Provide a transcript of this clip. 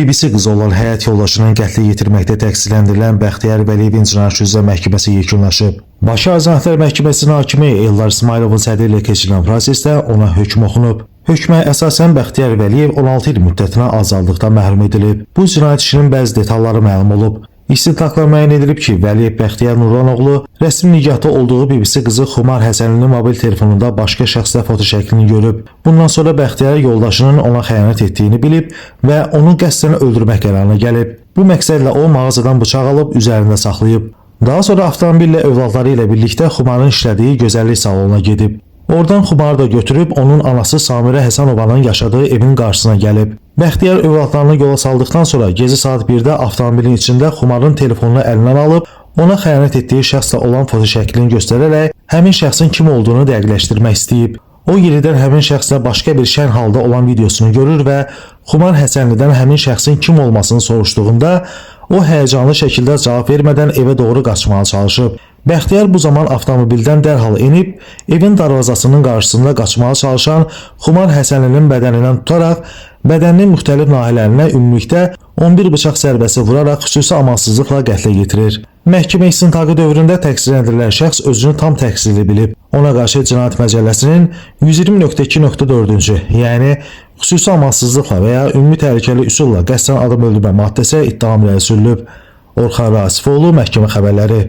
BBC qızı olan həyat yoldaşının qətlə yetirməkdə təqsirləndirilən Bəxtiyar Vəliyevin cinayət üzrə məhkəməsi yekunlaşıb. Bakı Azərbaycan Məhkəməsinin hakimi Eldar İsmayılovun sədri ilə keçirilən prosesdə ona hökm oxunub. Hökmə əsasən Bəxtiyar Vəliyev 16 il müddətinə azadlıqdan məhrum edilib. Bu cinayət işinin bəzi detalları məlum olub. İstintaqlar müəyyən edilib ki, Vəliyev Bəxtiyar Nuranoğlu rəsmi nikahda olduğu BBC qızı Xumar Həsənlinin mobil telefonunda başqa şəxslə foto şəklini görüb. Bundan sonra Bəxtiyar yoldaşının ona xəyanət etdiyini bilib və onu qəsdən öldürmək qərarına gəlib. Bu məqsədlə o mağazadan bıçaq alıb üzərində saxlayıb. Daha sonra avtomobillə övladları ilə birlikdə Xumarın işlədiyi gözəllik salonuna gedib. Oradan Xumarı da götürüb onun anası Samirə Həsənovanın yaşadığı evin qarşısına gəlib. Bəxtiyar övladlarını yola saldıqdan sonra gecə saat 1-də avtomobilin içində Xumarın telefonunu əlindən alıb, ona xəyanət etdiyi şəxslə olan foto şəklini göstərərək həmin şəxsin kim olduğunu dəqiqləşdirmək istəyib. O yenidən həmin şəxslə başqa bir şən halda olan videosunu görür və Xumar Həsənlidən həmin şəxsin kim olmasını soruşduğunda o həyəcanlı şəkildə cavab vermədən evə doğru qaçmağa çalışıb. Bəxtiyar bu zaman avtomobildən dərhal enib, evin darvazasının qarşısında qaçmağa çalışan Xumar Həsənlinin bədənindən tutaraq, bədəninin müxtəlif nahiyələrinə ümumilikdə 11 bıçaq zərbəsi vuraraq xüsusi amansızlıqla qətlə yetirir. Məhkəmə istintaqı dövründə təqsirləndirilən şəxs özünü tam təqsirli bilib. Ona qarşı Cinayət Məcəlləsinin 120.2.4-cü, yəni xüsusi amansızlıqla və ya ümumi təhlükəli üsulla qəsdən adam öldürmə maddəsi ittiham irəli sürülüb. Orxan Rasifoğlu, Məhkəmə xəbərləri.